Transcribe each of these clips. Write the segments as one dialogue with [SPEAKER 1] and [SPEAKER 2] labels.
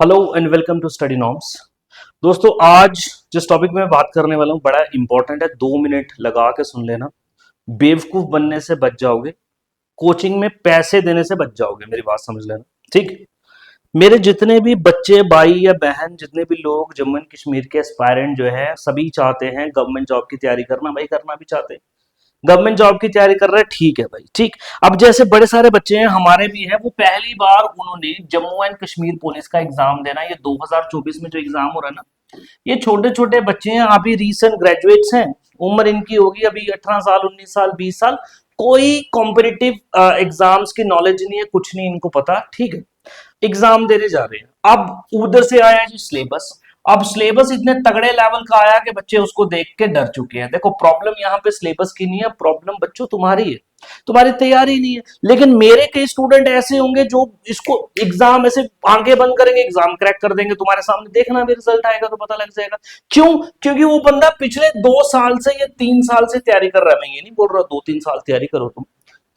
[SPEAKER 1] Hello and welcome to study norms. दोस्तों, आज जिस टॉपिक में बात करने वाला हूँ बड़ा इंपॉर्टेंट है। 2 मिनट लगा के सुन लेना। बेवकूफ बनने से बच जाओगे, कोचिंग में पैसे देने से बच जाओगे। मेरी बात समझ लेना, ठीक। मेरे जितने भी बच्चे, भाई या बहन, जितने भी लोग जम्मू एंड कश्मीर के एस्पायरेंट जो है, सभी चाहते हैं गवर्नमेंट जॉब की तैयारी करना। भाई करना भी चाहते हैं, गवर्नमेंट जॉब की तैयारी कर रहे हैं, ठीक है भाई, ठीक। अब जैसे बड़े सारे बच्चे हैं, हमारे भी हैं, वो पहली बार उन्होंने जम्मू एंड कश्मीर पुलिस का एग्जाम देना। ये 2024 में जो एग्जाम हो रहा है ना, ये छोटे छोटे बच्चे हैं, अभी रिसेंट ग्रेजुएट्स हैं। उम्र इनकी होगी अभी 18 साल, 19 साल, 20 साल। कोई कॉम्पिटिटिव एग्जाम्स की नॉलेज नहीं है, कुछ नहीं इनको पता, ठीक है। एग्जाम देने जा रहे हैं। अब उधर से आया जी सिलेबस। अब सिलेबस इतने तगड़े लेवल का आया कि बच्चे उसको देख के डर चुके हैं। देखो, प्रॉब्लम यहाँ पे सिलेबस की नहीं है, प्रॉब्लम बच्चों तुम्हारी है, तुम्हारी तैयारी नहीं है। लेकिन मेरे कई स्टूडेंट ऐसे होंगे जो इसको एग्जाम ऐसे आंखें बंद करेंगे, एग्जाम क्रैक कर देंगे। तुम्हारे सामने देखना भी, रिजल्ट आएगा तो पता लग जाएगा। क्यों? क्योंकि वो बंदा पिछले 2 साल से या 3 साल से तैयारी कर रहा है। मैं ये नहीं बोल रहा 2-3 साल तैयारी करो तुम,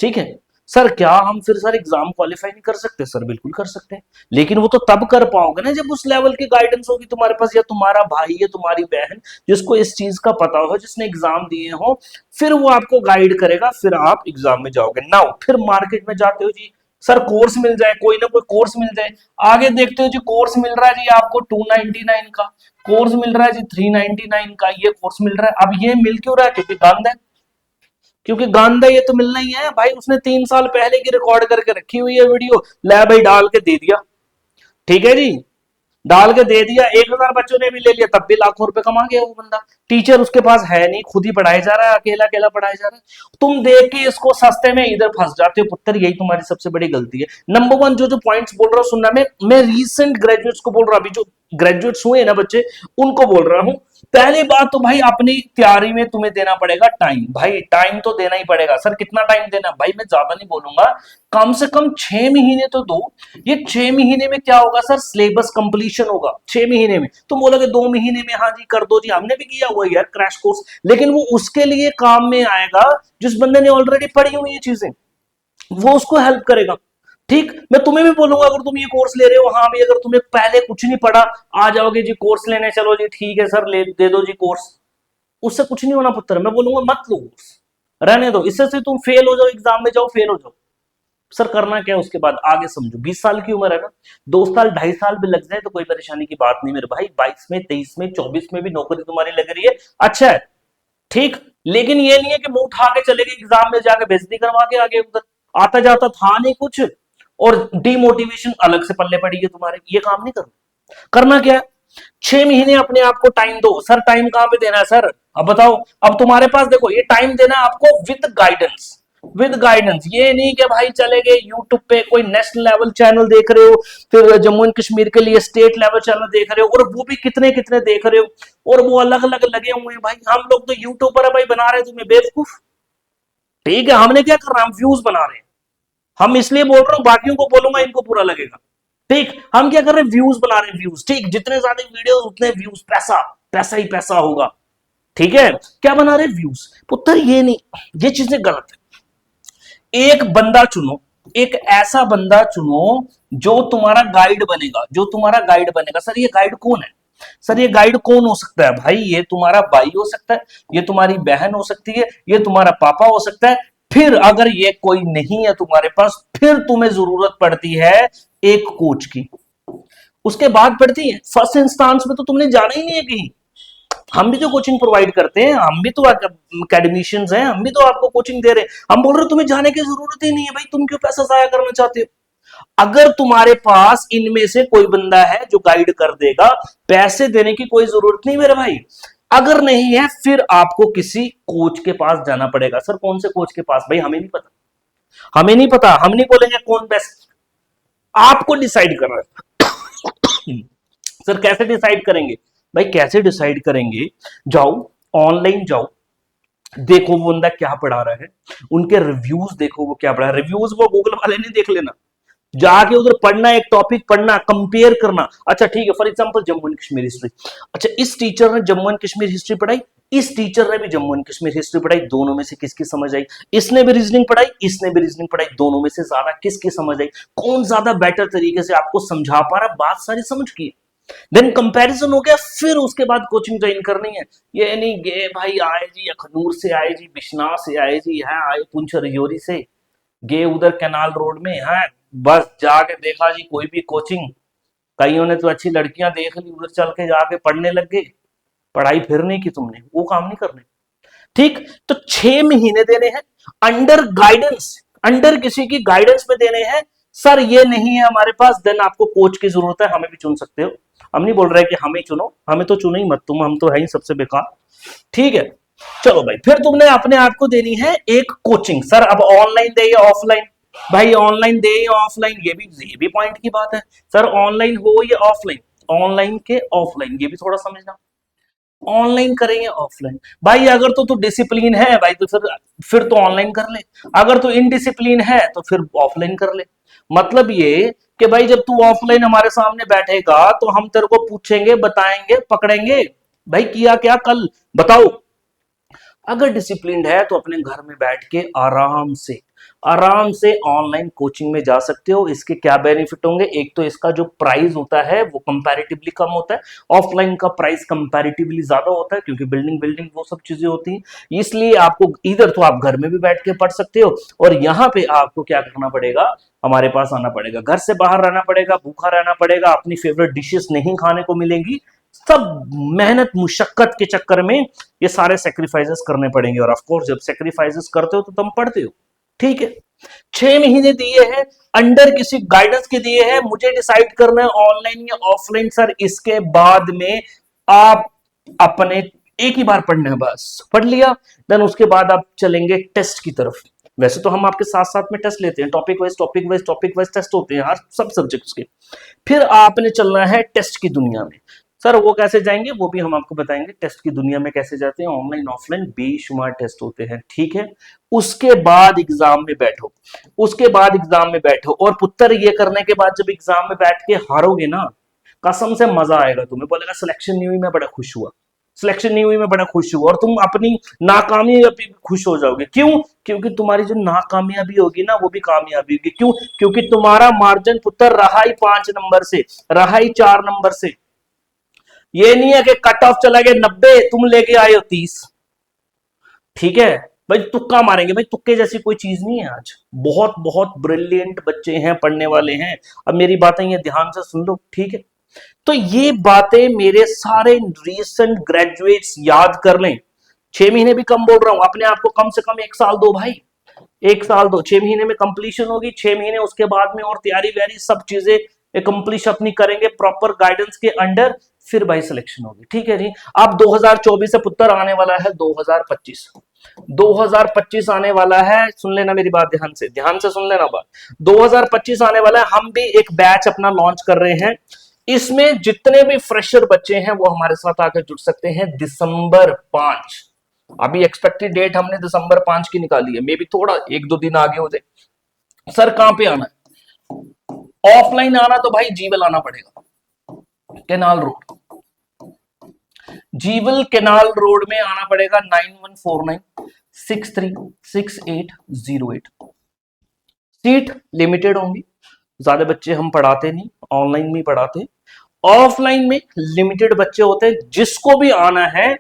[SPEAKER 1] ठीक है। सर क्या हम फिर सर एग्जाम क्वालिफाई नहीं कर सकते? सर बिल्कुल कर सकते हैं, लेकिन वो तो तब कर पाओगे ना जब उस लेवल की गाइडेंस होगी तुम्हारे पास, या तुम्हारा भाई या तुम्हारी बहन जिसको इस चीज का पता हो, जिसने एग्जाम दिए हो, फिर वो आपको गाइड करेगा, फिर आप एग्जाम में जाओगे। नाउ फिर मार्केट में जाते हो जी, सर कोर्स मिल जाए, कोई ना कोई कोर्स मिल जाए। आगे देखते हो जी, कोर्स मिल रहा है जी आपको 299 का, कोर्स मिल रहा है जी 399 का, ये कोर्स मिल रहा है। अब ये मिल क्यों रहा है? क्योंकि गंद है, क्योंकि गांधा ये तो मिलना ही है भाई। उसने 3 साल पहले की रिकॉर्ड करके रखी हुई है वीडियो, ले भाई डाल के दे दिया, ठीक है जी, डाल के दे दिया। 1,000 बच्चों ने भी ले लिया, तब भी लाखों रुपए कमा गया वो बंदा। टीचर उसके पास है नहीं, खुद ही पढ़ाया जा रहा है, अकेला अकेला पढ़ाया जा रहा है। तुम देख के इसको सस्ते में इधर फंस जाते हो पुत्र, यही तुम्हारी सबसे बड़ी गलती है। नंबर वन, जो जो पॉइंट्स बोल रहा हूं सुनना। मैं रीसेंट ग्रेजुएट्स को बोल रहा हूं, अभी जो ग्रेजुएट्स हुए ना बच्चे, उनको बोल रहा हूं। पहली बात तो भाई, अपनी तैयारी में तुम्हें देना पड़ेगा टाइम। भाई टाइम तो देना ही पड़ेगा। सर कितना टाइम देना? भाई मैं ज्यादा नहीं बोलूंगा, कम से कम 6 महीने तो दो। ये 6 महीने में क्या होगा सर? सिलेबस कंप्लीशन होगा 6 महीने में। तुम बोलोगे 2 महीने में, हाँ जी कर दो जी, हमने भी किया हुआ यार क्रैश कोर्स, लेकिन वो उसके लिए काम में आएगा जिस बंदे ने ऑलरेडी पढ़ी हुई ये चीजें, वो उसको हेल्प करेगा, ठीक। मैं तुम्हें भी बोलूंगा, अगर तुम ये कोर्स ले रहे हो, हाँ भी अगर तुम्हें पहले कुछ नहीं पढ़ा, आ जाओगे जी कोर्स लेने, चलो जी ठीक है सर, ले दे दो जी कोर्स, उससे कुछ नहीं होना पुत्र। मैं बोलूंगा मत लो कोर्स, रहने दो। इससे से तुम फेल हो जाओ, एग्जाम में जाओ, फेल हो जाओ। सर करना क्या है उसके बाद? आगे समझो, 20 साल की उम्र है ना, 2 साल 2.5 साल भी लग जाए तो कोई परेशानी की बात नहीं मेरे भाई। 22 में, 23 में, 24 में भी नौकरी तुम्हारी लग रही है, अच्छा है, ठीक। लेकिन ये नहीं है कि मुंह उठा के चले गए, एग्जाम में जाके बेइज्जती करवा के आगे, उधर आता जाता था नहीं कुछ, और डिमोटिवेशन अलग से पल्ले पड़ी है तुम्हारे। ये काम नहीं करना। करना क्या है? 6 महीने अपने आप को टाइम दो। सर टाइम कहां पे देना है सर? अब बताओ। अब तुम्हारे पास देखो, ये टाइम देना आपको विद गाइडेंस, विद गाइडेंस। ये नहीं कि भाई चले गए यूट्यूब पे कोई नेशनल लेवल चैनल देख रहे हो, फिर जम्मू एंड कश्मीर के लिए स्टेट लेवल चैनल देख रहे हो, और वो भी कितने कितने देख रहे हो, और वो अलग अलग लगे हुए हैं। भाई हम लोग तो यूट्यूबर है भाई, बना रहे तुम्हें बेवकूफ, ठीक है। हमने क्या कर रहा है? हम व्यूज बना रहे हैं। हम इसलिए बोल रहा हूं, बाकियों को बोलूंगा इनको बुरा लगेगा, ठीक। हम क्या कर रहे हैं? व्यूज बना रहे हैं, व्यूज, ठीक। जितने ज्यादा वीडियो उतने व्यूज, पैसा पैसा ही पैसा होगा, ठीक है। क्या बना रहे? व्यूज। पुत्र ये नहीं, ये चीजें गलत है। एक बंदा चुनो, एक ऐसा बंदा चुनो जो तुम्हारा गाइड बनेगा, जो तुम्हारा गाइड बनेगा। सर ये गाइड कौन है? सर ये गाइड कौन हो सकता है? भाई ये तुम्हारा भाई हो सकता है, ये तुम्हारी बहन हो सकती है, ये तुम्हारा पापा हो सकता है। फिर अगर ये कोई नहीं है तुम्हारे पास, फिर तुम्हें जरूरत पड़ती है एक कोच की। उसके बाद पड़ती है, फर्स्ट इंस्टांस में तो तुमने जाना ही नहीं है कहीं। हम भी तो कोचिंग प्रोवाइड करते हैं, हम भी तो अकेडमिशियंस हैं, हम भी तो आपको कोचिंग दे रहे हैं। हम बोल रहे हो तुम्हें जाने की जरूरत ही नहीं है भाई, तुम क्यों पैसा जाया करना चाहते हो? अगर तुम्हारे पास इनमें से कोई बंदा है जो गाइड कर देगा, पैसे देने की कोई जरूरत नहीं मेरे भाई। अगर नहीं है, फिर आपको किसी कोच के पास जाना पड़ेगा। सर कौन से कोच के पास? भाई हमें नहीं पता, हमें नहीं पता, हम नहीं बोलेंगे कौन बेस्ट, आपको डिसाइड करना है। सर कैसे डिसाइड करेंगे? भाई कैसे डिसाइड करेंगे? जाओ, ऑनलाइन जाओ, देखो वो बंदा क्या पढ़ा रहा है, उनके रिव्यूज देखो वो क्या पढ़ा है। रिव्यूज वो गूगल वाले नहीं देख लेना, जाके उधर पढ़ना, एक टॉपिक पढ़ना, कंपेयर करना। अच्छा ठीक है, for example Jammu and Kashmir history. अच्छा इस टीचर ने जम्मू एंड कश्मीर हिस्ट्री पढ़ाई, इस टीचर ने भी जम्मू एंड कश्मीर हिस्ट्री पढ़ाई, दोनों में से किसकी समझ आई? इसने भी रीजनिंग पढ़ाई, इसने भी रीजनिंग पढ़ाई, दोनों में से ज्यादा किसकी समझ आई? कौन ज्यादा बेटर तरीके से आपको समझा पा रहा, बात सारी समझ की। देन कंपैरिजन हो गया, फिर उसके बाद कोचिंग ज्वाइन करनी है। ये नहीं गे भाई आए जी अखनूर से, आए जी बिश्नाह से, आए जी है, आए पुंछ रजौरी से, गे उधर कैनाल रोड में है, बस जाके देखा जी कोई भी कोचिंग, कईयों ने तो अच्छी लड़कियां देख ली, उधर चल के जाके पढ़ने लग गए, पढ़ाई फिर नहीं की तुमने, वो काम नहीं करने। ठीक, तो 6 महीने देने हैं अंडर गाइडेंस, अंडर किसी की गाइडेंस में देने हैं। सर ये नहीं है हमारे पास, देन आपको कोच की जरूरत है, हमें भी चुन सकते हो। हम नहीं बोल रहे कि हमें चुनो, हमें तो चुनो ही मत तुम, हम तो है ही सबसे बेकार। ठीक है, चलो भाई, फिर तुमने अपने आप को देनी है एक कोचिंग। सर अब ऑनलाइन दे या ऑफलाइन? भाई ऑनलाइन दे या ऑफलाइन, ये भी पॉइंट की बात है। सर ऑनलाइन हो या ऑफलाइन? ऑनलाइन के ऑफलाइन, ये भी थोड़ा समझना। ऑनलाइन करें या ऑफलाइन? भाई अगर तो डिसिप्लिन है भाई तो फिर तो ऑनलाइन कर ले, अगर तो इनडिसिप्लिन है तो फिर ऑफलाइन कर ले। मतलब ये कि भाई जब तू ऑफलाइन हमारे सामने बैठेगा तो हम तेरे को पूछेंगे, बताएंगे, पकड़ेंगे, भाई किया क्या कल, बताओ। अगर डिसिप्लिन है तो अपने घर में बैठ के आराम से ऑनलाइन कोचिंग में जा सकते हो। इसके क्या बेनिफिट होंगे? एक तो इसका जो प्राइस होता है वो कंपैरेटिवली कम होता है, ऑफलाइन का प्राइस कंपैरेटिवली ज्यादा होता है, क्योंकि बिल्डिंग बिल्डिंग वो सब चीजें होती हैं। इसलिए आपको इधर तो आप घर में भी बैठ के पढ़ सकते हो, और यहाँ पे आपको क्या करना पड़ेगा, हमारे पास आना पड़ेगा, घर से बाहर रहना पड़ेगा, भूखा रहना पड़ेगा, अपनी फेवरेट डिशेस नहीं खाने को मिलेंगी, सब मेहनत मुशक्कत के चक्कर में ये सारे सेक्रीफाइसेस करने पड़ेंगे। और ऑफ कोर्स जब सेक्रीफाइसेस करते हो तो तुम पढ़ते हो। ठीक है, 6 महीने दिए हैं, अंडर किसी गाइडेंस के दिए हैं, मुझे डिसाइड करना है ऑनलाइन या ऑफलाइन। सर इसके बाद में आप अपने एक ही बार पढ़ना है, बस पढ़ लिया, देन उसके बाद आप चलेंगे टेस्ट की तरफ। वैसे तो हम आपके साथ साथ में टेस्ट लेते हैं, टॉपिक वाइज टेस्ट होते हैं हर सब सब्जेक्ट्स के। फिर आपने चलना है टेस्ट की दुनिया में। सर वो कैसे जाएंगे, वो भी हम आपको बताएंगे, टेस्ट की दुनिया में कैसे जाते हैं, ऑनलाइन ऑफलाइन बेशुमार टेस्ट होते हैं। ठीक है, उसके बाद एग्जाम में बैठो, और पुत्र ये करने के बाद जब एग्जाम में बैठ के हारोगे ना, कसम से मजा आएगा तुम्हें, बोलेगा सिलेक्शन नहीं हुई मैं बड़ा खुश हुआ, सिलेक्शन नहीं हुई मैं बड़ा खुश हुआ, और तुम अपनी नाकामयाबी खुश हो जाओगे। क्यों? क्योंकि तुम्हारी जो नाकामयाबी होगी ना वो भी कामयाबी होगी। क्यों? क्योंकि तुम्हारा मार्जिन पुत्र रहा ही 5 नंबर से, रहा ही 4 नंबर से। ये नहीं है कि कट ऑफ चला गया 90, तुम लेके आए हो 30। ठीक है भाई, तुक्का मारेंगे भाई, तुक्के जैसी कोई चीज नहीं है आज। बहुत बहुत ब्रिलियंट बच्चे हैं, पढ़ने वाले हैं। अब मेरी बातें ये ध्यान से सुन लो, ठीक है? तो ये बातें मेरे सारे रीसेंट ग्रेजुएट्स याद कर लें। 6 महीने भी कम बोल रहा हूं, अपने आप को कम से कम 1 साल दो भाई, 1 साल दो। 6 महीने में कंप्लीशन होगी, 6 महीने उसके बाद में और तैयारी वैयारी सब चीजें कंप्लीट अपनी करेंगे प्रॉपर गाइडेंस के अंडर, फिर भाई सिलेक्शन होगी। ठीक है जी। अब 2024 से पुत्र आने वाला है 2025, 2025 आने वाला है, सुन लेना मेरी बात, ध्यान से सुन लेना बात। 2025 आने वाला है, हम भी एक बैच अपना लॉन्च कर रहे हैं। इसमें जितने भी फ्रेशर बच्चे हैं वो हमारे साथ आकर जुड़ सकते हैं दिसंबर 5। अभी एक्सपेक्टेड डेट हमने दिसंबर 5 की निकाली है, मे भी थोड़ा 1-2 दिन आगे हो जाए। सर कहां पे आना है? ऑफलाइन आना तो भाई जीवल आना पड़ेगा, canal road, jewel canal road में आना पड़ेगा। 9149636808। सीट लिमिटेड होंगी, ज्यादा बच्चे हम पढ़ाते नहीं, ऑनलाइन में पढ़ाते, ऑफलाइन में लिमिटेड बच्चे होते हैं। जिसको भी आना है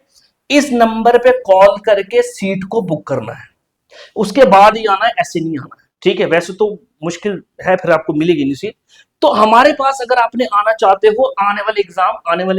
[SPEAKER 1] इस नंबर पे कॉल करके सीट को बुक करना है, उसके बाद ही आना है, ऐसे नहीं आना है। ठीक है, वैसे तो मुश्किल है, फिर आपको मिलेगी नहीं सीट। तो हमारे पास अगर आपने आना चाहते हो, आने वाले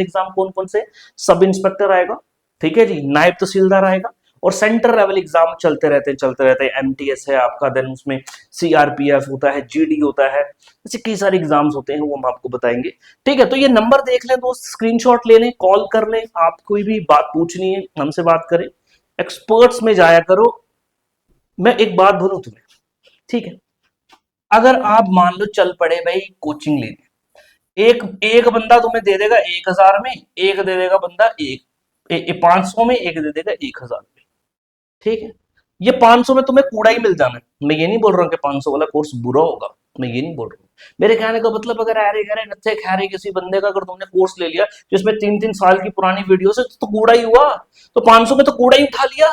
[SPEAKER 1] एग्जाम कौन कौन से? सब इंस्पेक्टर आएगा, ठीक है जी, नायब तहसीलदार आएगा, और सेंटर लेवल एग्जाम चलते रहते हैं। एमटीएस है आपका, देन उसमें सीआरपीएफ होता है, जीडी होता है, ऐसे कई सारे एग्जाम्स होते हैं, वो हम आपको बताएंगे। ठीक है, तो ये नंबर देख लें दोस्त, स्क्रीनशॉट ले लें, कॉल कर लें, आप कोई भी बात पूछनी है हमसे बात करें, एक्सपर्ट्स में जाया करो। मैं एक बात बोलूं तुम्हें, ठीक है, अगर आप मान लो चल पड़े भाई कोचिंग लेने, एक एक बंदा तुम्हें दे देगा 1000 में, एक दे देगा बंदा 500 में, एक दे देगा 1000 में। ठीक है, ये 500 में तुम्हें कूड़ा ही मिल जाना है। मैं ये नहीं बोल रहा हूँ कि 500 वाला कोर्स बुरा होगा, मैं ये नहीं बोल रहा हूँ। मेरे कहने का मतलब, अगर अरे गहरे नत्थे खैरे किसी बंदे का अगर तुमने कोर्स ले लिया जिसमें 3-3 साल की पुरानी वीडियो से, तो कूड़ा ही हुआ। तो 500 में तो कूड़ा ही उठा लिया,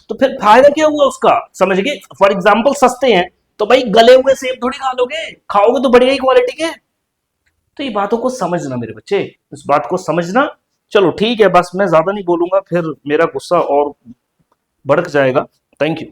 [SPEAKER 1] तो फिर फायदा क्या हुआ उसका, समझ गए। फॉर एग्जाम्पल सस्ते हैं तो भाई गले हुए सेब थोड़ी खा लोगे, खाओगे तो बढ़िया ही क्वालिटी के। तो ये बातों को समझना मेरे बच्चे, इस बात को समझना। चलो ठीक है, बस मैं ज्यादा नहीं बोलूंगा, फिर मेरा गुस्सा और भड़क जाएगा। Thank you.